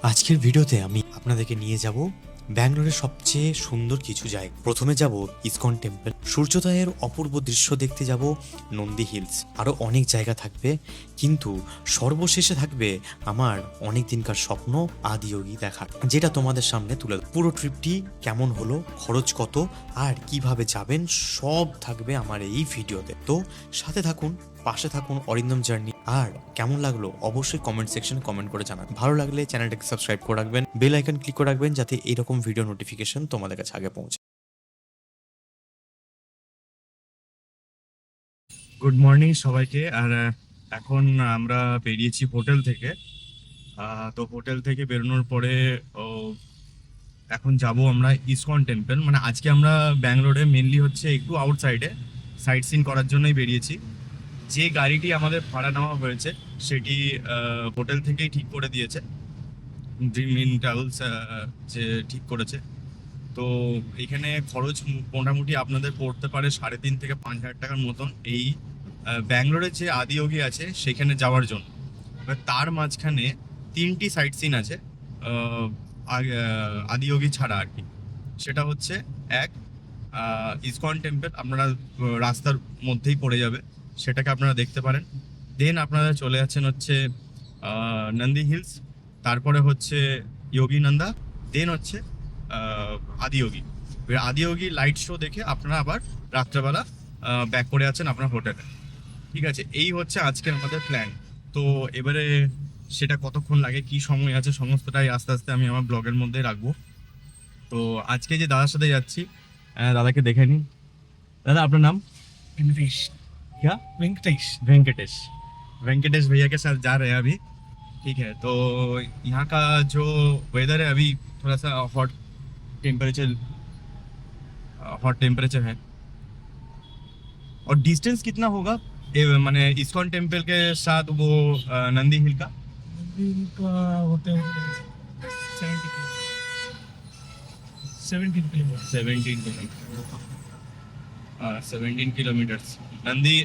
আজকের ভিডিওতে আমি আপনাদেরকে নিয়ে যাব ব্যাঙ্গালোরের সবচেয়ে সুন্দর কিছু জায়গা। প্রথমে যাব ইসকন টেম্পল, সূর্যোদয়ের অপূর্ব দৃশ্য দেখতে যাব নন্দী হিলস, আরও অনেক জায়গা থাকবে, কিন্তু সর্বশেষে থাকবে আমার অনেক দিনকার স্বপ্ন আদিয়োগী দেখার, যেটা তোমাদের সামনে তুলে দেব। পুরো ট্রিপটি কেমন হলো, খরচ কত আর কিভাবে যাবেন, সব থাকবে আমার এই ভিডিওতে। তো সাথে থাকুন, পাশে থাকুন অরিন্দম জার্নি। আর কেমন লাগলো অবশ্যই কমেন্ট সেকশনে কমেন্ট করে জানান। ভালো লাগলে চ্যানেলটাকে সাবস্ক্রাইব করে রাখবেন, বেল আইকন ক্লিক করে রাখবেন, যাতে এরকম ভিডিও নোটিফিকেশন তোমাদের কাছে আগে পৌঁছে। গুড মর্নিং সবাইকে। আর এখন আমরা বেরিয়েছি হোটেল থেকে। তো হোটেল থেকে বেরোনোর পরে ও এখন যাব আমরা ইসকন টেম্পল। মানে আজকে আমরা ব্যাঙ্গালোরে মেনলি হচ্ছে একটু আউটসাইডে সাইট সিন করার জন্যই বেরিয়েছি। যে গাড়িটি আমাদের ভাড়া নেওয়া হয়েছে সেটি হোটেল থেকেই ঠিক করে দিয়েছে, ড্রিম ইন ট্রাভেলস যে ঠিক করেছে। তো এখানে খরচ মোটামুটি আপনাদের পড়তে পারে 3,500 থেকে 5,000 টাকার মতন এই ব্যাঙ্গালোরে যে আদিয়োগী আছে সেখানে যাওয়ার জন্য। এবার তার মাঝখানে 3টি সাইট সিন আছে আদিয়োগী ছাড়া আর কি। সেটা হচ্ছে এক, ইসকন টেম্পল আপনারা রাস্তার মধ্যেই পড়ে যাবে, সেটাকে আপনারা দেখতে পারেন। দেন আপনারা চলে যাচ্ছেন হচ্ছে নন্দী হিলস, তারপরে হচ্ছে যোগী নন্দা, দেন হচ্ছে আদিয়োগী। এবার আদিয়োগী লাইট শো দেখে আপনারা আবার রাত্রেবেলা ব্যাক করে আছেন আপনার হোটেলে। ঠিক আছে, এই হচ্ছে আজকের আমাদের প্ল্যান। তো এবারে সেটা কতক্ষণ লাগে, কি সময় আছে, সমস্তটাই আস্তে আস্তে আমি আমার ব্লগের মধ্যে রাখবো। তো আজকে যে দাদার সাথে যাচ্ছি, দাদাকে দেখে নিই। दादा अपना नाम? वेंकटेश। क्या? वेंकटेश। वेंकटेश। वेंकटेश भैया के साथ जा रहे हैं अभी। ठीक है, तो यहाँ का जो वेदर है अभी थोड़ा सा हॉट टेम्परेचर है। और डिस्टेंस कितना होगा माने इस्कॉन टेम्पल के साथ वो नंदी हिल का? का होते हैं 17 kilometre. 17 kilometre. Nandi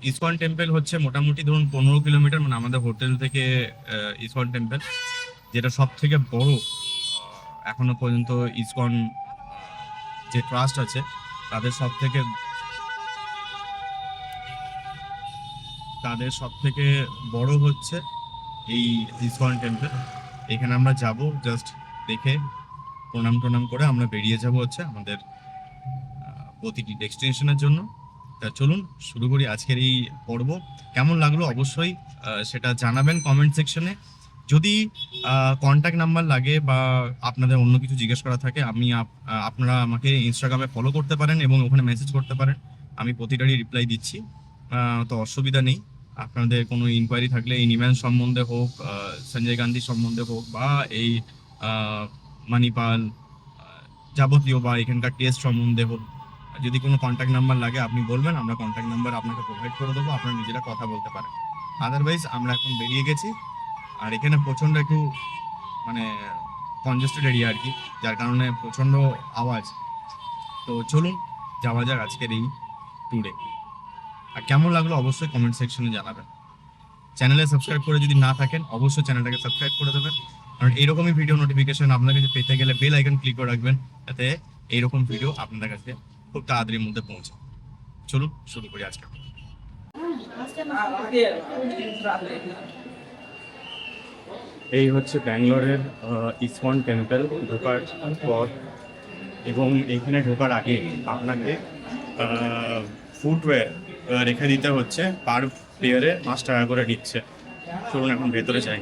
ISKCON temple হচ্ছে মোটামুটি ধরুন 15 কিলোমিটার, মানে আমাদের হোটেল থেকে ইসকন টেম্পল, যেটা সব থেকে বড় এখনো পর্যন্ত ইসকন যে ট্রাস্ট আছে তাদের সব থেকে বড় হচ্ছে এই ইসকন টেম্পল। এখানে আমরা যাব, জাস্ট দেখে প্রণাম টনাম করে আমরা বেরিয়ে যাব হচ্ছে আমাদের প্রতিটি ডেস্টিনেশনের জন্য। তা চলুন শুরু করি আজকের এই পর্ব। কেমন লাগলো অবশ্যই সেটা জানাবেন কমেন্ট সেকশনে। যদি কন্ট্যাক্ট নাম্বার লাগে বা আপনাদের অন্য কিছু জিজ্ঞেস করা থাকে, আপনারা আমাকে ইনস্টাগ্রামে ফলো করতে পারেন এবং ওখানে মেসেজ করতে পারেন, আমি প্রতিটারই রিপ্লাই দিচ্ছি। তো অসুবিধা নেই। আপনাদের কোনো ইনকোয়ারি থাকলে এই নিম্যান সম্বন্ধে হোক, সঞ্জয় গান্ধী সম্বন্ধে হোক, বা এই মানিপাল যাবতীয় বা এখানকার টেস্ট সম্বন্ধে হোক, যদি কোনো কন্ট্যাক্ট নাম্বার লাগে আপনি বলবেন, আমরা কন্ট্যাক্ট নাম্বার আপনাকে প্রোভাইড করে দেবো, আপনারা নিজেরা কথা বলতে পারেন। আদারওয়াইজ আমরা এখন বেরিয়ে গেছি। আর এখানে প্রচণ্ড একটু মানে কনজেস্টেড এরিয়া আর কি, যার কারণে প্রচণ্ড আওয়াজ। তো চলুন যাওয়া যাক আজকের এই ট্যুরে। আর কেমন লাগলো অবশ্যই কমেন্ট সেকশনে জানাবেন। চ্যানেলে সাবস্ক্রাইব করে যদি না থাকেন অবশ্যই চ্যানেলটাকে সাবস্ক্রাইব করে দেবেন, কারণ এইরকমই ভিডিও নোটিফিকেশন আপনার কাছে পেতে গেলে বেল আইকন ক্লিক করে রাখবেন, যাতে এইরকম ভিডিও আপনাদের কাছে খুব তাড়াতাড়ির মধ্যে পৌঁছে। চলুন শুরু করি আজকে। এই হচ্ছে ব্যাঙ্গালোরের ইসকন টেম্পল ঢোকার পথ, এবং এখানে ঢোকার আগে আপনাকে ফুটওয়্যার রেখে দিতে হচ্ছে, পার পেয়ারে 5 টাকা করে নিচ্ছে। চলুন এখন ভেতরে যাই।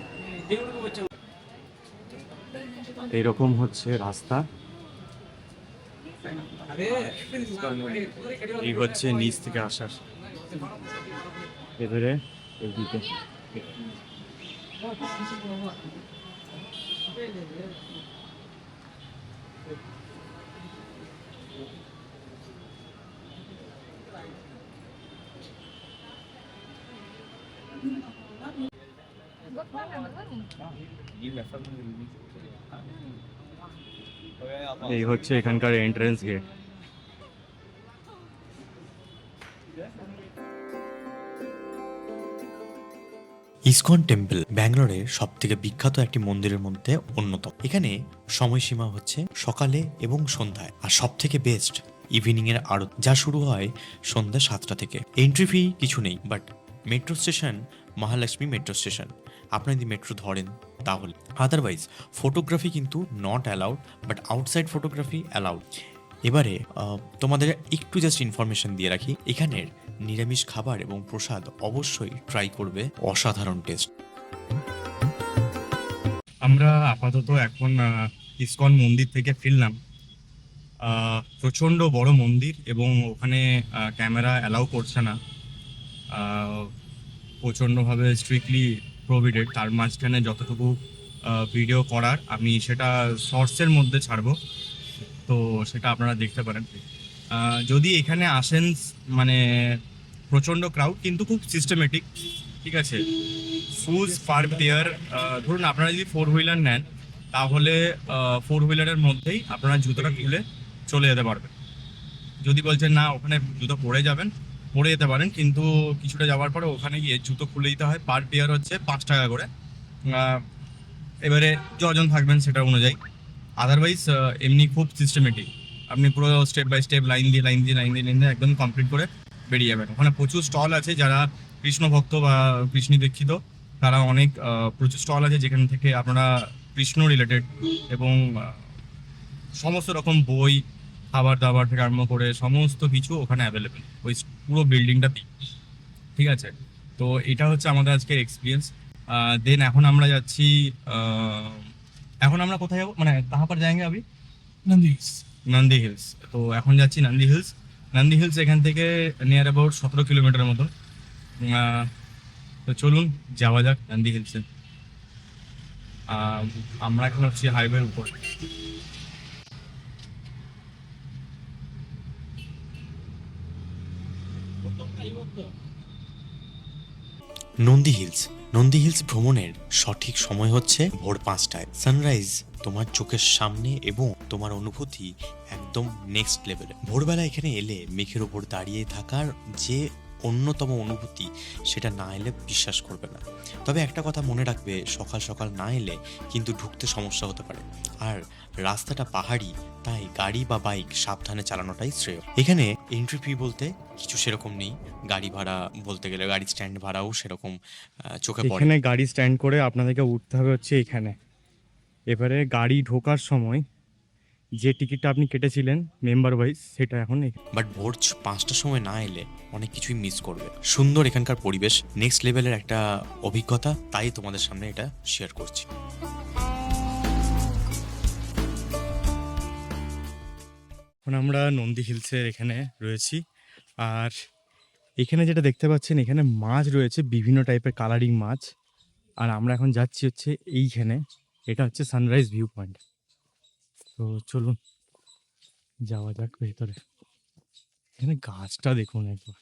এইরকম হচ্ছে রাস্তা, এই হচ্ছে নিচ থেকে আসার ভেতরে এইদিকে। এই হচ্ছে এখানকার এন্ট্রেন্স গেট। ইসকন টেম্পল ব্যাঙ্গালোরের সব থেকে বিখ্যাত একটি মন্দিরের মধ্যে অন্যতম। এখানে সময়সীমা হচ্ছে সকালে এবং সন্ধ্যায়, আর সব থেকে বেস্ট ইভিনিং এর আরত, যা শুরু হয় সন্ধ্যা 7টা থেকে। এন্ট্রি ফি কিছু নেই, but metro station Mahalakshmi metro station, আপনি যদি মেট্রো ধরেন তাহলে। আদারওয়াইজ ফটোগ্রাফি কিন্তু not allowed, but outside photography allowed. এবারে তোমাদের একটু জাস্ট ইনফরমেশন দিয়ে রাখি, এখানের নিরামিষ খাবার এবং প্রসাদ অবশ্যই ট্রাই করবে, অসাধারণ টেস্ট। আমরা আপাতত এখন ইসকন মন্দির থেকে ফিরলাম। প্রচণ্ড বড় মন্দির এবং ওখানে ক্যামেরা অ্যালাউ করছে না, প্রচণ্ডভাবে স্ট্রিক্টলি প্রোহিবিটেড। তার মাঝখানে যতটুকু ভিডিও করার আমি সেটা শর্টসের মধ্যে ছাড়বো, তো সেটা আপনারা দেখতে পারেন। যদি এখানে আসেন, মানে প্রচণ্ড ক্রাউড কিন্তু খুব সিস্টেমেটিক, ঠিক আছে। শুজ পার পেয়ার, ধরুন আপনারা যদি 4 হুইলার নেন তাহলে 4 হুইলারের মধ্যেই আপনারা জুতোটা খুলে চলে যেতে পারবেন। যদি বলছেন না ওখানে জুতো পরে যাবেন, পরে যেতে পারেন, কিন্তু কিছুটা যাওয়ার পরে ওখানে গিয়ে জুতো খুলে দিতে হয়। পার পেয়ার হচ্ছে 5 টাকা করে। এবারে যজন থাকবেন সেটা অনুযায়ী। আদারওয়াইজ এমনি খুব সিস্টেমেটিক, আপনি পুরো স্টেপ বাই স্টেপ লাইন দিয়ে লাইন দিয়ে লাইন দিয়ে লাইন দিয়ে একদম কমপ্লিট করে বেরিয়ে যাবেন। ওখানে প্রচুর স্টল আছে, যারা কৃষ্ণ ভক্ত বা কৃষ্ণ দীক্ষিত তারা অনেক প্রচুর স্টল আছে যেখান থেকে আপনারা কৃষ্ণ রিলেটেড এবং সমস্ত রকম বই, খাবার দাবার থেকে আরম্ভ করে সমস্ত কিছু ওখানে অ্যাভেলেবেল ওই পুরো বিল্ডিংটাতেই, ঠিক আছে। তো এটা হচ্ছে আমাদের আজকের এক্সপিরিয়েন্স। দেন এখন আমরা যাচ্ছি, এখন আমরা কোথায় যাবো, মানে কাহা পার যাएंगे अभी? Nandis. নন্দী হিলস। তো এখন যাচ্ছি নন্দী হিলস। নন্দী হিলস এখান থেকে নিয়ার অ্যাবাউট 17 কিলোমিটার মতো। তো চলুন যাওয়া যাক নন্দী হিলসে। আমরা এখন হচ্ছি হাইওয়ের উপর। নন্দী হিলস, নন্দী হিলস ভ্রমণের সঠিক সময় হচ্ছে ভোর 5টায়। সানরাইজ তোমার চোখের সামনে এবং তোমার অনুভূতি একদম নেক্সট লেভেলে। ভোরবেলা এখানে এলে মেঘের ওপর দাঁড়িয়ে থাকার যে অন্যতম অনুভূতি, সেটা না এলে বিশ্বাস করবে না। তবে একটা কথা মনে রাখবে, সকাল সকাল না এলে কিন্তু ঢুকতে সমস্যা হতে পারে, আর রাস্তাটা পাহাড়ি, তাই গাড়ি বা বাইক সাবধানে চালানোটাই শ্রেয়। এখানে এন্ট্রি ফি বলতে কিছু সেরকম নেই, গাড়ি ভাড়া বলতে গেলে গাড়ি স্ট্যান্ড ভাড়াও সেরকম চোখে পড়ে। এখানে গাড়ি স্ট্যান্ড করে আপনাদেরকে উঠতে হবে হচ্ছে এখানে। এবারে গাড়ি ঢোকার সময় যে টিকিটটা আপনি কেটেছিলেন মেম্বার ওয়াইজ, সেটা এখন বাট ভোর 5টার সময় না এলে অনেক কিছুই মিস করবে। সুন্দর এখানকার পরিবেশ, নেক্সট লেভেলের একটা অভিজ্ঞতা, তাই তোমাদের সামনে এটা শেয়ার করছি। এখন আমরা নন্দী হিলসের এখানে রয়েছি, আর এখানে যেটা দেখতে পাচ্ছেন এখানে মাছ রয়েছে, বিভিন্ন টাইপের কালারিং মাছ। আর আমরা এখন যাচ্ছি হচ্ছে এইখানে, এটা হচ্ছে সানরাইজ ভিউ পয়েন্ট। তো চলুন যাওয়া যাক ভেতরে। এখানে গাছটা দেখুন একবার।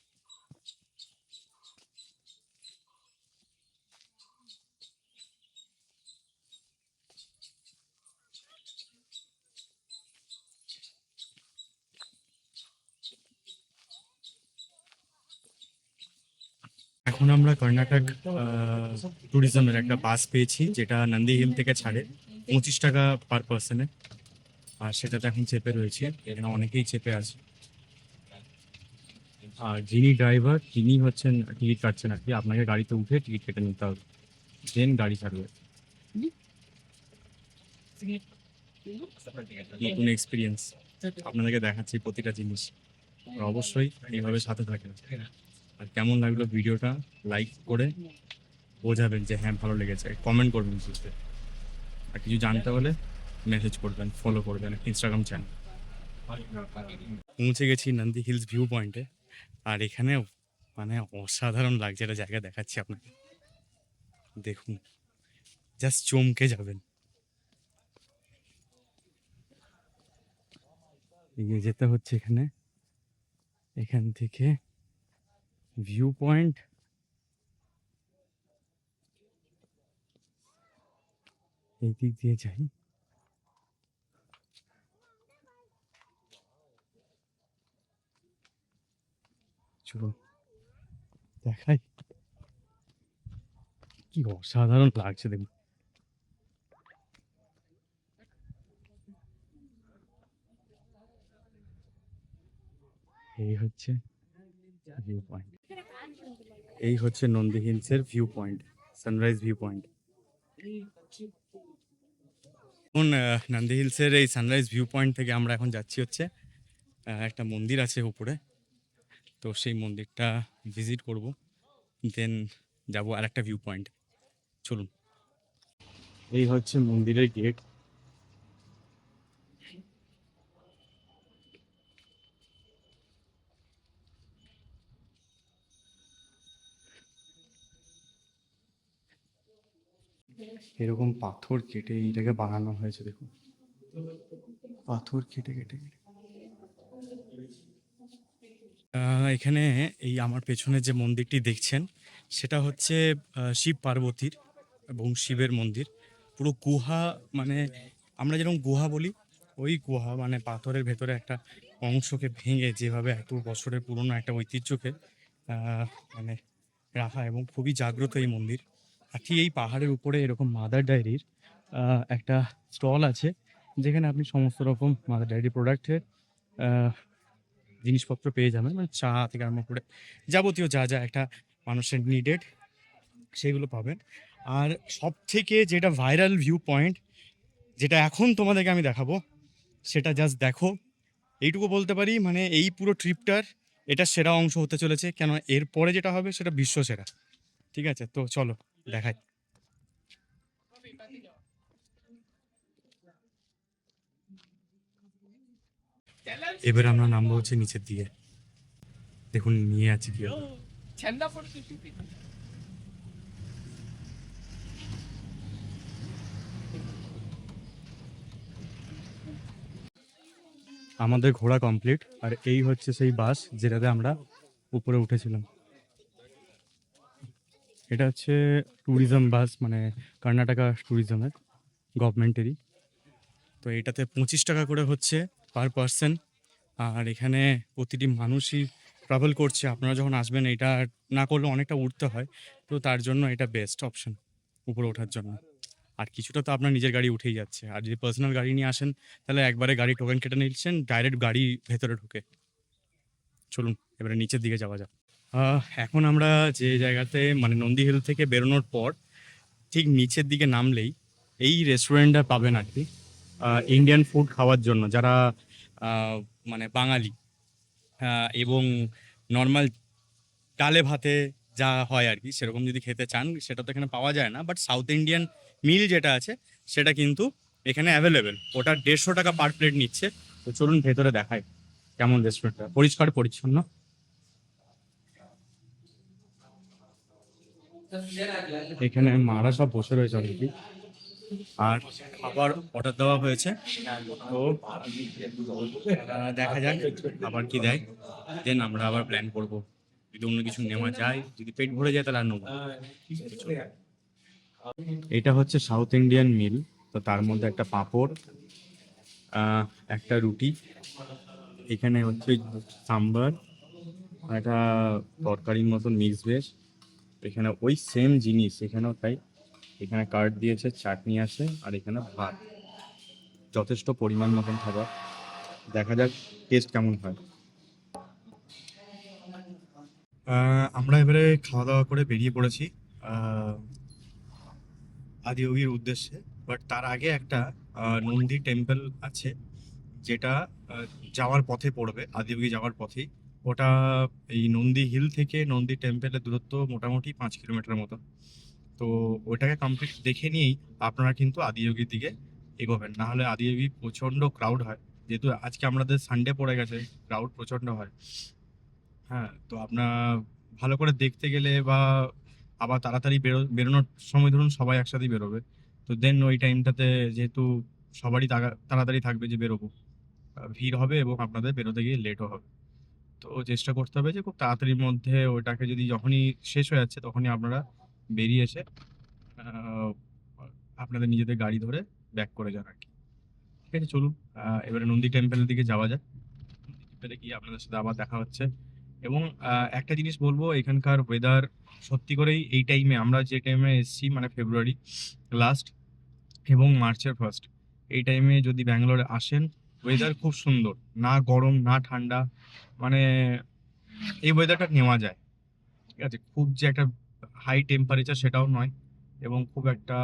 এখন আমরা কর্ণাটক ট্যুরিজমের একটা বাস পেয়েছি, যেটা নন্দী হিল থেকে ছাড়ে 25 টাকা পার পার্সনে। আর সেটাতে এখন চেপে রয়েছে, এখানে অনেকেই চেপে আছে। আর যিনি ড্রাইভার তিনি হচ্ছেন টিকিট কাটছেন আর কি, আপনাকে গাড়িতে উঠে টিকিট কেটে নিতে হবে, দেন গাড়ি ছাড়বে। নতুন এক্সপিরিয়েন্স আপনাদেরকে দেখাচ্ছি প্রতিটা জিনিস, আর অবশ্যই এইভাবে সাথে থাকেন। আর কেমন লাগলো ভিডিওটা লাইক করে বোঝাবেন যে হ্যাঁ ভালো লেগেছে, কমেন্ট করবেন বুঝতে। আর কিছু জানতে হলে মেসেজ করবেন, ফলো করবেন ইনস্টাগ্রাম চ্যানেল। পৌঁছে গেছি নন্দী হিলস ভিউ পয়েন্টে, আর এখানে মানে অসাধারণ লাগছে একটা জায়গা দেখাচ্ছি আপনাকে, দেখুন জাস্ট চমকে যাবেন। এগিয়ে যেতে হচ্ছে এখানে, এখান থেকে ভিউ পয়েন্ট এই দিক দিয়ে যাই। চলুন দেখাই। কি অসাধারণ লাগছে দেখুন। এই হচ্ছে ভিউ পয়েন্ট, এই হচ্ছে নন্দী হিলসের view point, sunrise view point. এখন নন্দী হিলসের এই সানরাইজ ভিউ পয়েন্ট থেকে আমরা এখন যাচ্ছি হচ্ছে একটা মন্দির আছে উপরে, তো সেই মন্দিরটা ভিজিট করব, দেন যাব আর একটা ভিউ পয়েন্ট। চলুন। এই হচ্ছে মন্দিরের গেট। এরকম পাথর কেটে এটাকে বানানো হয়েছে দেখুন, পাথর কেটে কেটে কেটে। এখানে এই আমার পেছনে যে মন্দিরটি দেখছেন সেটা হচ্ছে শিব পার্বতীর এবং শিবের মন্দির। পুরো গুহা, মানে আমরা যেরকম গুহা বলি ওই গুহা, মানে পাথরের ভেতরে একটা অংশকে ভেঙে যেভাবে এত বছরের পুরনো একটা ঐতিহ্যকে মানে রাখা, এবং খুবই জাগ্রত এই মন্দির। আর ঠিক এই পাহাড়ের উপরে এরকম মাদার ডায়েরির একটা স্টল আছে, যেখানে আপনি সমস্ত রকম মাদার ডায়েরি প্রোডাক্টের জিনিসপত্র পেয়ে যাবেন, মানে চা থেকে আরম্ভ করে যাবতীয় যা যা একটা মানুষের নিডেড সেগুলো পাবেন। আর সব থেকে যেটা ভাইরাল ভিউ পয়েন্ট, যেটা এখন তোমাদেরকে আমি দেখাবো, সেটা জাস্ট দেখো। এইটুকু বলতে পারি, মানে এই পুরো ট্রিপটার এটা সেরা অংশ হতে চলেছে, কেন এরপরে যেটা হবে সেটা বিশ্ব সেরা। ঠিক আছে, তো চলো দেখাই। এবার আমরা নামবো হচ্ছে নিচের দিকে, দেখুন নিয়ে আছে কি হবে। আমাদের ঘোরা কমপ্লিট, আর এই হচ্ছে সেই বাস যেটাতে আমরা উপরে উঠেছিলাম। এটা হচ্ছে ট্যুরিজম বাস, মানে কর্ণাটকা ট্যুরিজমের, গভর্নমেন্টেরই। তো এটাতে 25 টাকা করে হচ্ছে পার পার্সন। আর এখানে প্রতিটি মানুষই ট্রাভেল করছে। আপনারা যখন আসবেন এটা না করলে অনেকটা উঠতে হয়, তো তার জন্য এটা বেস্ট অপশন উপরে ওঠার জন্য। আর কিছুটা তো আপনার নিজের গাড়ি উঠেই যাচ্ছে, আর যদি পার্সোনাল গাড়ি নিয়ে আসেন তাহলে একবারে গাড়ি টোকেন কেটে নিচ্ছেন, ডাইরেক্ট গাড়ি ভেতরে ঢুকে। চলুন এবারে নিচের দিকে যাওয়া যাক। এখন আমরা যে জায়গাতে, মানে নন্দী হিল থেকে বেরোনোর পর ঠিক নিচের দিকে নামলেই এই রেস্টুরেন্টটা পাবেন আর কি, ইন্ডিয়ান ফুড খাওয়ার জন্য, যারা মানে বাঙালি এবং নর্মাল ডালে ভাতে যা হয় আর কি সেরকম যদি খেতে চান, সেটা তো এখানে পাওয়া যায় না, বাট সাউথ ইন্ডিয়ান মিল যেটা আছে সেটা কিন্তু এখানে অ্যাভেলেবেল। ওটা 150 টাকা পার প্লেট নিচ্ছে। তো চলুন ভেতরে দেখাই কেমন রেস্টুরেন্টটা, পরিষ্কার পরিচ্ছন্ন। এখানে মারা সব বসে রয়েছে অলরেডি, আর খাবার অর্ডার দেওয়া হয়েছে। তো দেখা যাক আবার কি দেয়, দেন আমরা আবার প্ল্যান করব যদি অন্য কিছু নেওয়া যায়। যদি পেট ভরে যায় তাহলে আর নেবো না। এটা হচ্ছে সাউথ ইন্ডিয়ান মিল, তো তার মধ্যে একটা পাঁপড়, একটা রুটি, এখানে হচ্ছে সাম্বার, আর একটা তরকারির মতন মিক্স ভেজ। এখানে ওই সেম জিনিস এখানেও তাই, এখানে কার্ড দিয়েছে, চাটনি আছে, আর এখানে ভাত, যথেষ্ট পরিমাণ মতন খাবার। দেখা যাক টেস্ট কেমন হয়। আমরা এবারে খাওয়া দাওয়া করে বেরিয়ে পড়েছি আদিয়োগীর উদ্দেশ্যে। বাট তার আগে একটা নন্দী টেম্পল আছে, যেটা যাওয়ার পথে পড়বে, আদিয়োগী যাওয়ার পথেই। ওটা এই নন্দী হিল থেকে নন্দী টেম্পলের দূরত্ব মোটামুটি 5 কিলোমিটার মতো। তো ওটাকে কমপ্লিট দেখে নিয়েই আপনারা কিন্তু আদিয়োগীর দিকে এগোবেন, না হলে আদিয়োগী প্রচণ্ড ক্রাউড হয়। যেহেতু আজকে আমাদের সানডে পড়ে গেছে, ক্রাউড প্রচণ্ড হয়। হ্যাঁ, তো আপনার ভালো করে দেখতে গেলে বা আবার তাড়াতাড়ি বেরোনোর সময় ধরুন সবাই একসাথেই বেরোবে, তো দেন ওই টাইমটাতে যেহেতু সবারই তাড়াতাড়ি থাকবে যে বেরোবো, ভিড় হবে এবং আপনাদের বেরোতে গিয়ে লেটও হবে। তো চেষ্টা করতে হবে যে খুব তাড়াতাড়ির মধ্যে ওইটাকে, যদি যখনই শেষ হয়ে যাচ্ছে তখনই আপনারা বেরিয়ে এসে আহ, আপনাদের নিজেদের গাড়ি ধরে ব্যাক করে যান আর কি। ঠিক আছে, চলুন এবারে নন্দী টেম্পলের দিকে যাওয়া যাক। নন্দী টেম্পলে গিয়ে আপনাদের সাথে আবার দেখা হচ্ছে এবং একটা জিনিস বলবো, এখানকার ওয়েদার সত্যি করেই এই টাইমে, আমরা যে টাইমে এসেছি মানে ফেব্রুয়ারি লাস্ট এবং মার্চের ফার্স্ট, এই টাইমে যদি ব্যাঙ্গালোরে আসেন, ওয়েদার খুব সুন্দর, না গরম না ঠান্ডা, মানে এই ওয়েদারটা নেওয়া যায়। ঠিক আছে, খুব যে একটা হাই টেম্পারেচার সেটাও নয়, এবং খুব একটা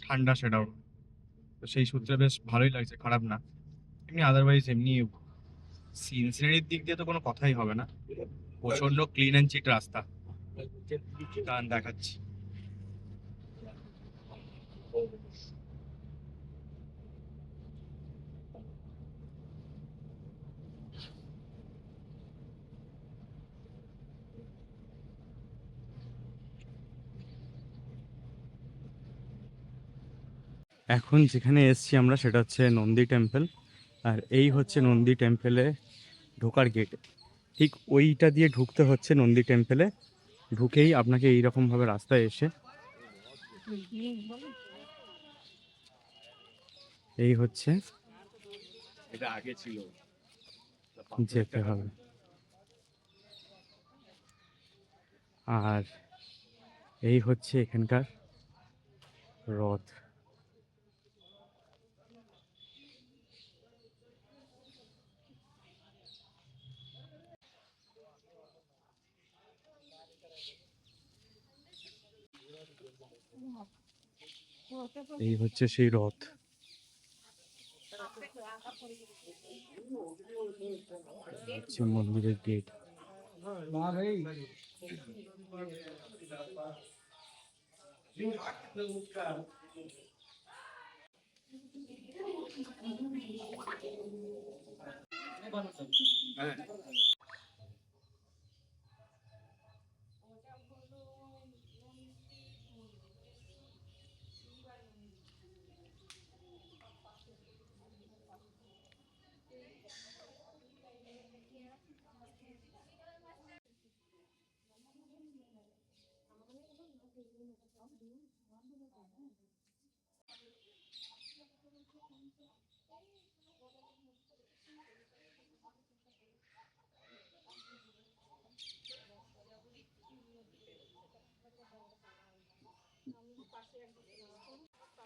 ঠান্ডা সেটাও নয়। তো সেই সূত্রে বেশ ভালোই লাগছে, খারাপ না। এমনি আদারওয়াইজ এমনি সিনসিনারির দিক দিয়ে তো কোনো কথাই হবে না, প্রচন্ড ক্লিন অ্যান্ড চিট রাস্তা। দাঁড়ান দেখাচ্ছি। এখন যেখানে এসছি আমরা সেটা হচ্ছে নন্দী টেম্পল, আর এই হচ্ছে নন্দী টেম্পলে ঢোকার গেট। ঠিক ওইটা দিয়ে ঢুকতে হচ্ছে নন্দী টেম্পলে। ঢুকেই আপনাকে এইরকমভাবে রাস্তায় এসে এই হচ্ছে এটা আগে ছিল, যেতে হবে। আর এই হচ্ছে এখানকার রথ। এই হচ্ছে সেই রথ। হচ্ছে মন্দিরের গেট।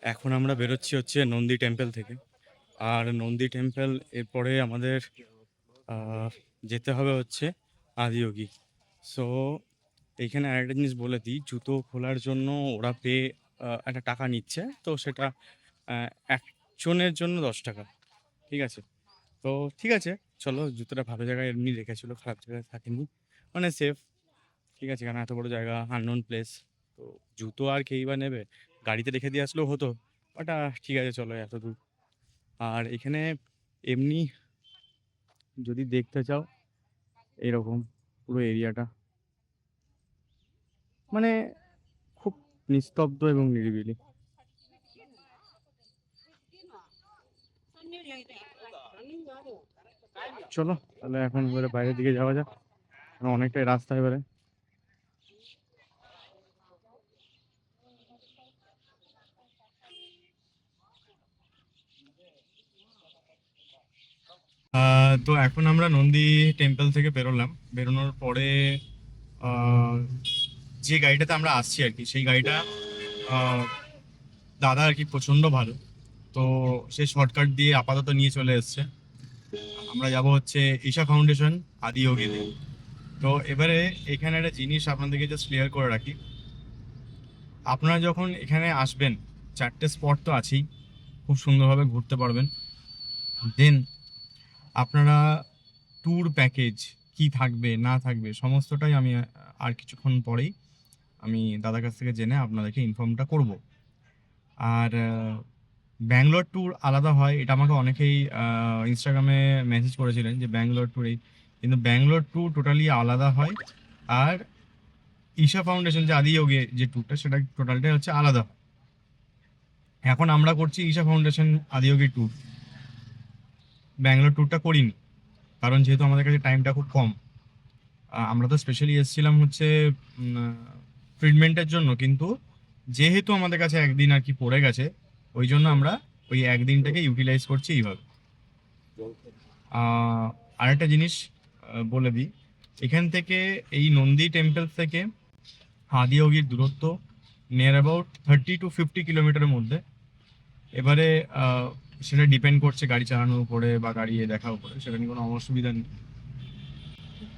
এখন আমরা বেরোচ্ছি হচ্ছে নন্দী টেম্পল থেকে। আর নন্দী টেম্পল এরপরে আমাদের যেতে হবে হচ্ছে আদিয়োগী। সো এইখানে আরেকটা জিনিস বলে দিই, জুতো খোলার জন্য ওরা একটা টাকা নিচ্ছে, তো সেটা একজনের জন্য 10 টাকা। ঠিক আছে, তো ঠিক আছে, চলো। জুতোটা ভালো জায়গায় এমনি রেখেছিল, খারাপ জায়গায় থাকেনি, মানে সেফ। ঠিক আছে, কারণ এত বড় জায়গা, আননোন প্লেস, তো জুতো আর কেই বা নেবে, গাড়িতে রেখে দিয়ে আসলেও হতো। ওটা ঠিক আছে, চলো এত দূর। আর এখানে এমনি যদি দেখতে চাও, এরকম পুরো এরিয়াটা মানে খুব নিস্তব্ধ এবং নিরিবিলি। চলো তাহলে এখন এবারে বাইরের দিকে যাওয়া যাক, কারণ অনেকটাই রাস্তা এবারে। তো এখন আমরা নন্দী টেম্পল থেকে বেরোলাম। বেরোনোর পরে যে গাড়িটাতে আমরা আসছি আর কি, সেই গাড়িটা দাদা আর কি প্রচণ্ড ভালো, তো সে শর্টকাট দিয়ে আপাতত নিয়ে চলে এসছে। আমরা যাব হচ্ছে ঈশা ফাউন্ডেশন আদিয়োগীতে। তো এবারে এখানে একটা জিনিস আপনাদেরকে জাস্ট ক্লিয়ার করে রাখি, আপনারা যখন এখানে আসবেন, 4টে স্পট তো আছেই, খুব সুন্দরভাবে ঘুরতে পারবেন। দেন আপনারা ট্যুর প্যাকেজ কি থাকবে না থাকবে সমস্তটাই আমি আর কিছুক্ষণ পরেই আমি দাদার কাছ থেকে জেনে আপনাদেরকে ইনফর্মটা করব। আর ব্যাঙ্গালোর ট্যুর আলাদা হয়, এটা আমাকে অনেকেই ইনস্টাগ্রামে মেসেজ করেছিলেন যে ব্যাঙ্গালোর ট্যুরেই, কিন্তু ব্যাঙ্গালোর ট্যুর টোটালি আলাদা হয়। আর ঈশা ফাউন্ডেশন যে আদিয়োগী যে ট্যুরটা, সেটা টোটালটাই হচ্ছে আলাদা হয়। এখন আমরা করছি ঈশা ফাউন্ডেশন আদিয়োগী ট্যুর, ব্যাঙ্গালোর ট্যুরটা করিনি, কারণ যেহেতু আমাদের কাছে টাইমটা খুব কম। আমরা তো স্পেশালি এসেছিলাম হচ্ছে ট্রিটমেন্টের জন্য, কিন্তু যেহেতু আমাদের কাছে একদিন আর কি পড়ে গেছে, ওই জন্য আমরা ওই একদিনটাকে ইউটিলাইজ করছি এইভাবে। আরেকটা জিনিস বলে দিই, এখান থেকে এই নন্দী টেম্পল থেকে আদিয়োগীর দূরত্ব নিয়ার অ্যাবাউট 30 to 50 কিলোমিটারের মধ্যে। এবারে সেটা ডিপেন্ড করছে গাড়ি চালানোর উপরে বা গাড়ি দেখার উপরে, সেটা নিয়ে কোনো অসুবিধা নেই।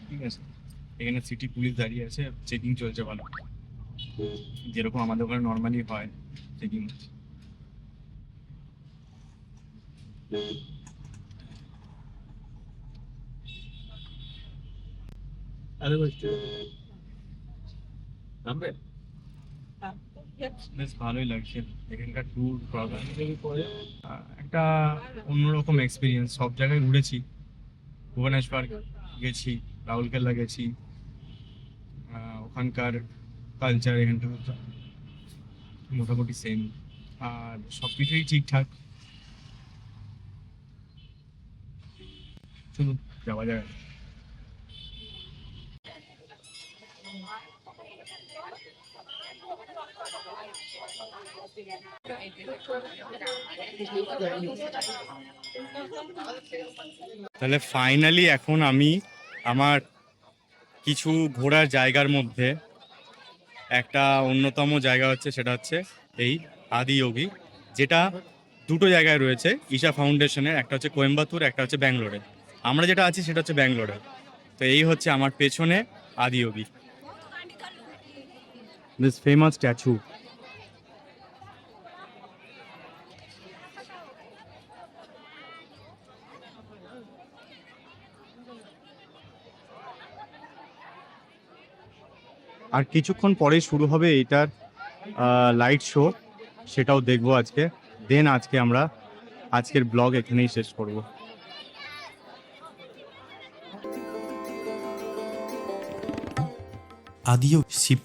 ঠিক আছে, এখানে সিটি পুলিশ দাঁড়িয়ে আছে, চেকিং চলছে ভালো, যেরকম আমাদের ওখানে নর্মালি হয় চেকিং। বেশ ভালোই লাগছে এখানকার ট্যুর প্রোগ্রাম। একটা অন্যরকম এক্সপিরিয়েন্স। সব জায়গায় ঘুরেছি, ভুবনেশ্বর গেছি, রাউরকেলা গেছি, ওখানকার কালচার এখানটা মোটামুটি সেম, আর সব কিছুই ঠিকঠাক। শুধু যাওয়া যায়। তাহলে ফাইনালি এখন আমি আমার কিছু ঘোরার জায়গার মধ্যে একটা অন্যতম জায়গা হচ্ছে, সেটা হচ্ছে এই আদিয়োগী, যেটা দুটো জায়গায় রয়েছে ঈশা ফাউন্ডেশনের, একটা হচ্ছে কোয়েম্বাতুর, একটা হচ্ছে ব্যাঙ্গালোরে। আমরা যেটা আছি সেটা হচ্ছে ব্যাঙ্গালোরে। তো এই হচ্ছে আমার পেছনে আদিয়োগী, দিস ফেমাস স্ট্যাচু। আর কিছুক্ষণ পরে শুরু হবে এইটার লাইট শো, সেটাও দেখবো আজকে। দেন আজকে আমরা আজকের ব্লগ এখানেই শেষ করব। আদিও শিব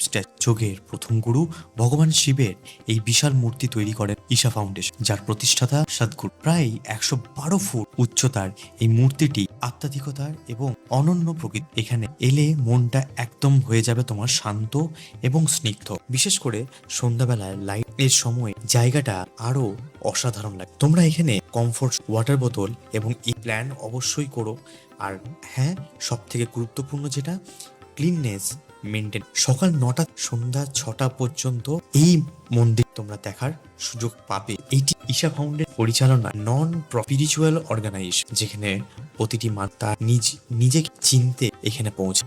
যোগের প্রথম গুরু ভগবান শিবের এই বিশাল মূর্তি তৈরি করেন ঈশা ফাউন্ডেশন, যার প্রতিষ্ঠাতা সদ্গুরু। প্রায় 112 ফুট উচ্চতার এই মূর্তিটি আধ্যাত্মিকতার এবং অনন্য প্রকৃতি। এখানে এলে মনটা একদম হয়ে যাবে তোমার শান্ত এবং স্নিগ্ধ। বিশেষ করে সন্ধ্যাবেলায় লাইট এর সময় জায়গাটা আরো অসাধারণ লাগে। তোমরা এখানে কমফোর্ট ওয়াটার বোতল এবং এই প্ল্যান অবশ্যই করো। আর হ্যাঁ, সব থেকে গুরুত্বপূর্ণ যেটা, ক্লিননেস মেনটেন। সকাল 9টা সন্ধ্যা 6টা পর্যন্ত এই মন্দির তোমরা দেখার সুযোগ পাবে। এইটি ঈশা ফাউন্ডেশন পরিচালনা নন স্পিরিচুয়াল অর্গানাইজেশন, যেখানে প্রতিটি মানুষ তার নিজেকে চিনতে এখানে পৌঁছে।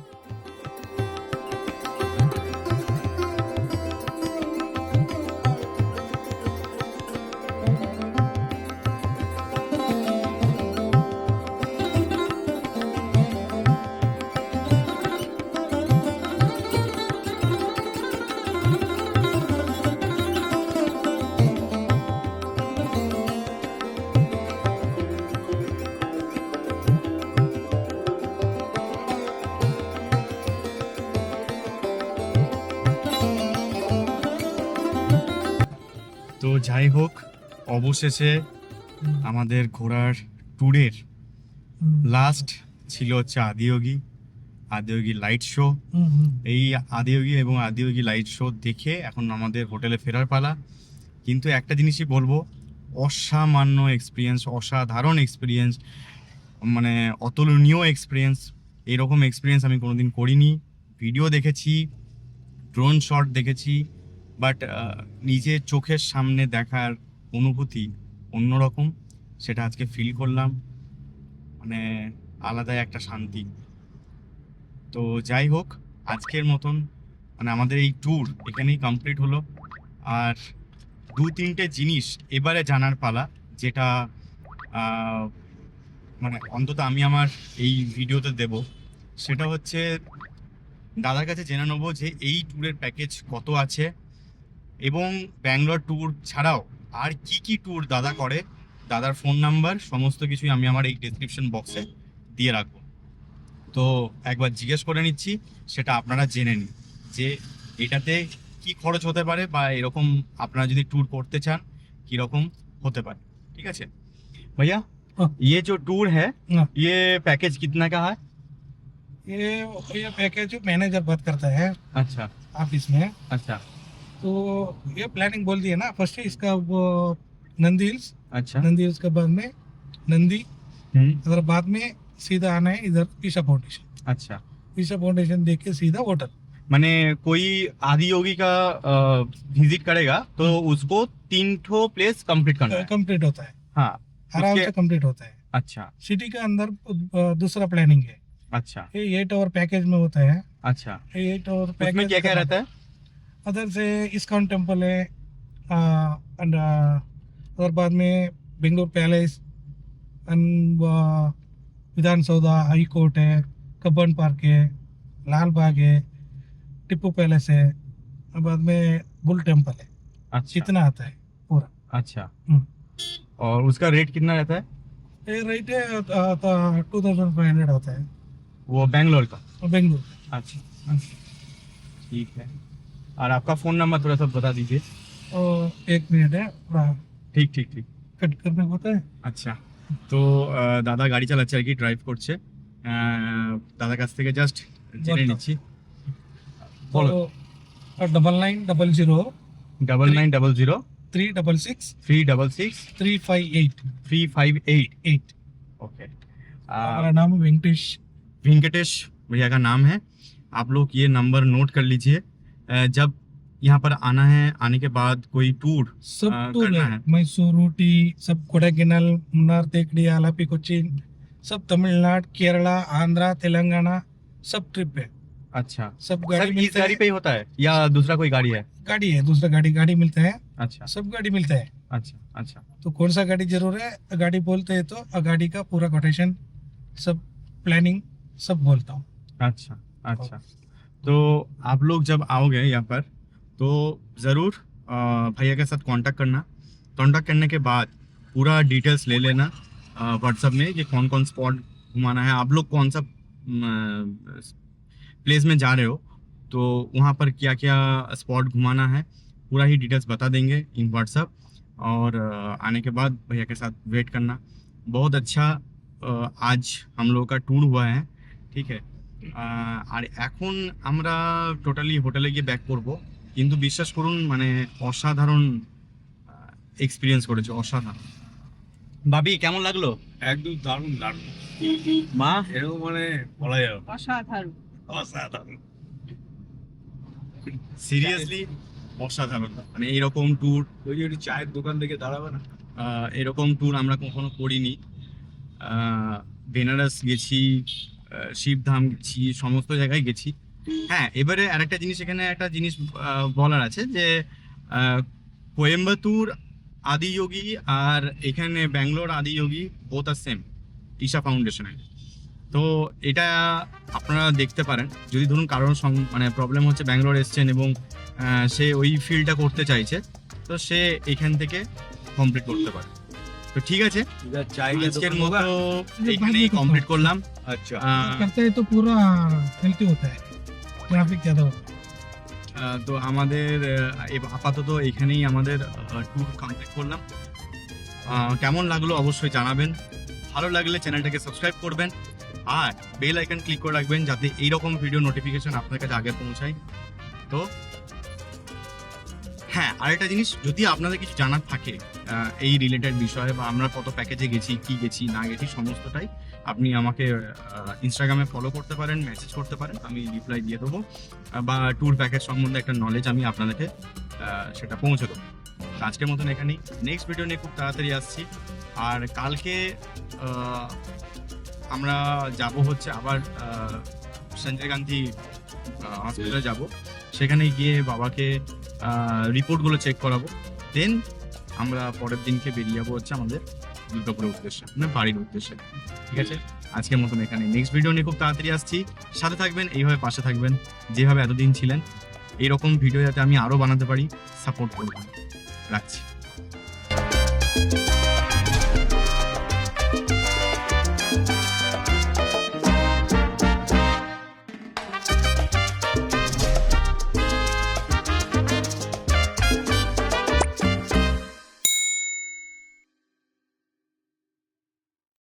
তো যাই হোক, অবশেষে আমাদের ঘোরার ট্যুরের লাস্ট ছিল হচ্ছে আদিয়োগী লাইট শো। এই আদিয়োগী এবং আদিয়োগী লাইট শো দেখে এখন আমাদের হোটেলে ফেরার পালা। কিন্তু একটা জিনিসই বলবো, অসামান্য এক্সপিরিয়েন্স, অসাধারণ এক্সপিরিয়েন্স, মানে অতুলনীয় এক্সপিরিয়েন্স। এরকম এক্সপিরিয়েন্স আমি কোনোদিন করিনি। ভিডিও দেখেছি, ড্রোন শট দেখেছি, বাট নিজের চোখের সামনে দেখার অনুভূতি অন্যরকম। সেটা আজকে ফিল করলাম, মানে আলাদাই একটা শান্তি। তো যাই হোক, আজকের মতন মানে আমাদের এই ট্যুর এখানেই কমপ্লিট হলো। আর 2-3টে জিনিস এবারে জানার পালা, যেটা মানে অন্তত আমি আমার এই ভিডিওতে দেব। সেটা হচ্ছে দাদার কাছে জেনে নেবো যে এই ট্যুরের প্যাকেজ কত আছে, এবং ব্যাঙ্গালোর ট্যুর ছাড়াও আর কি কি ট্যুর দাদা করে। দাদার ফোন নাম্বার সমস্ত কিছুই আমি আমার এই ডেসক্রিপশন বক্সে দিয়ে রাখবো। তো একবার জিজ্ঞেস করে নিচ্ছি, সেটা আপনারা জেনে নিন যে এটাতে কি খরচ হতে পারে, বা এরকম আপনারা যদি ট্যুর করতে চান কীরকম হতে পারে। ঠিক আছে भैया, ये जो टूर है ये पैकेज कितना का है? ये पैकेज मैनेजर बात करता है अच्छा ऑफिस में। अच्छा तो ये प्लानिंग बोल दिया ना, फर्स्ट इसका वो नंदी हिल्स, अच्छा नंदी हिल्स के बाद में नंदी, अगर बाद में सीधा आना है इधर ईशा फाउंडेशन। अच्छा ईशा फाउंडेशन देख के सीधा होटल। मैंने कोई आदि योगी का विजिट करेगा तो उसको 3 ठो प्लेस कंप्लीट करना है। कंप्लीट होता है, हाँ आराम उसके- से कंप्लीट होता है। अच्छा सिटी के अंदर दूसरा प्लानिंग है, अच्छा ये 8 आवर पैकेज में होता है। अच्छा 8 आवर उसमें पैकेज क्या क्या रहता है? अदर से इस्कॉन टेम्पल है, एंड अदर बाद में बेंगलोर पैलेस एंड विधान सौदा, हाई कोर्ट है, कब्बन पार्क है, लाल बाग है, टिप्पू पैलेस है, और बाद में बुल टेम्पल है। अच्छा इतना आता है पूरा। अच्छा हम्म। और उसका रेट कितना रहता है? ये रेट है 2500 आता है वो बेंगलोर का? बेंगलोर। अच्छा ठीक है। और आपका फोन नंबर थोड़ा सा बता दीजिए। और 1 मिनट है, थोड़ा ঠিক ঠিক ঠিক कट करने होता है। আচ্ছা তো দাদা গাড়ি চালাচ্ছে আর কি, ড্রাইভ করছে। দাদার কাছ থেকে জাস্ট জেনে বলো। নিচ্ছি। বলো। तो 9900 9900 366 366 358 358 ओके। हमारा नाम है वेंकटेश। वेंकटेश भैया का नाम है। आप लोग ये नंबर नोट कर लीजिए। जब यहाँ पर आना है, आने के बाद कोई टूर सब टूर करना है, है। मैसूर, ऊटी, सब कोडाइकनाल, मुन्नार टेकड़ी, आलापी, कोचीन, सब तमिलनाडु, केरला, आंध्रा, तेलंगाना, सब ट्रिप है। अच्छा सब सर गाड़ी इस मिलता गाड़ी है। पे ही होता है या दूसरा कोई गाड़ी है? गाड़ी है, दूसरा गाड़ी मिलता है, अच्छा सब गाड़ी मिलता है। अच्छा अच्छा तो कौन सा गाड़ी जरूर है, गाड़ी बोलते हैं तो गाड़ी का पूरा कोटेशन, सब प्लानिंग सब बोलता हूँ। अच्छा अच्छा। तो आप लोग जब आओगे यहाँ पर तो ज़रूर भैया के साथ कांटेक्ट करना। कांटेक्ट करने के बाद पूरा डिटेल्स ले लेना व्हाट्सएप में कि कौन कौन स्पॉट घुमाना है, आप लोग कौन सा प्लेस में जा रहे हो, तो वहाँ पर क्या क्या स्पॉट घुमाना है पूरा ही डिटेल्स बता देंगे इन व्हाट्सएप। और आने के बाद भैया के साथ वेट करना। बहुत अच्छा आज हम लोगों का टूर हुआ है, ठीक है। আর এখন আমরা টোটালি হোটেলে গিয়ে ব্যাক করব, কিন্তু বিশ্বাস করুন মানে অসাধারণ এক্সপিরিয়েন্স করেছে, অসাধারণ। ভাবি কেমন লাগলো? একদম দারুণ দারুণ, মা এরকম মানে বলা যাবে অসাধারণ। অসাধারণ। সিরিয়াসলি অসাধারণ। মানে এইরকম ট্যুর, ওই যে চায়ের দোকান থেকে দাঁড়াবে না, এরকম ট্যুর আমরা কখনো করিনি। বেনারস গেছি, শিবধাম গেছি, সমস্ত জায়গায় গেছি। হ্যাঁ, এবারে আরেকটা জিনিস, এখানে একটা জিনিস বলার আছে যে কোয়েম্বাতুর আদিযোগী আর এখানে ব্যাঙ্গালোর আদিযোগী বোথ আর সেম, ঈশা ফাউন্ডেশনে। তো এটা আপনারা দেখতে পারেন, যদি ধরুন কারোর মানে প্রবলেম হচ্ছে, ব্যাঙ্গালোর এসছেন এবং সে ওই ফিল্ডটা করতে চাইছে, তো সে এখান থেকে কমপ্লিট করতে পারে। তো ঠিক আছে, আজকের মতো এখানেই কমপ্লিট করলাম। अच्छा करते हैं तो पूरा हेल्थी होता है, ट्रैफिक ज्यादा होता है। তো আমাদের আপাতত এখানেই আমাদের ট্যুর কমপ্লিট করলাম। কেমন লাগলো অবশ্যই জানাবেন। ভালো লাগলে চ্যানেলটাকে সাবস্ক্রাইব করবেন আর বেল আইকন ক্লিক করে রাখবেন যাতে এইরকম ভিডিও নোটিফিকেশন আপনার কাছে আগে পৌঁছায়। তো হ্যাঁ, আরেকটা জিনিস, যদি আপনাদের কিছু জানার থাকে এই রিলেটেড বিষয়ে, বা আমরা কত প্যাকেজে গেছি, কি গেছি না গেছি, সমস্তটাই আপনি আমাকে ইনস্টাগ্রামে ফলো করতে পারেন, মেসেজ করতে পারেন, আমি রিপ্লাই দিয়ে দেবো, বা ট্যুর প্যাকেজ সম্বন্ধে একটা নলেজ আমি আপনাদেরকে সেটা পৌঁছে দেবো। আজকের মতন এখানেই, নেক্সট ভিডিও নিয়ে খুব তাড়াতাড়ি আসছি। আর কালকে আমরা যাব হচ্ছে আবার সঞ্জয় গান্ধী হসপিটালে যাব, সেখানে গিয়ে বাবাকে রিপোর্টগুলো চেক করাবো। দেন আমরা পরের দিনকে বেরিয়ে যাবো হচ্ছে আমাদের দুর্গাপুরের উদ্দেশ্যে, মানে বাড়ির উদ্দেশ্যে। ঠিক আছে, আজকের মতন এখানে, নেক্সট ভিডিও নিয়ে খুব তাড়াতাড়ি আসছি। সাথে থাকবেন, এইভাবে পাশে থাকবেন, যেভাবে এতদিন ছিলেন। এইরকম ভিডিও যাতে আমি আরও বানাতে পারি, সাপোর্ট করবেন। রাখছি।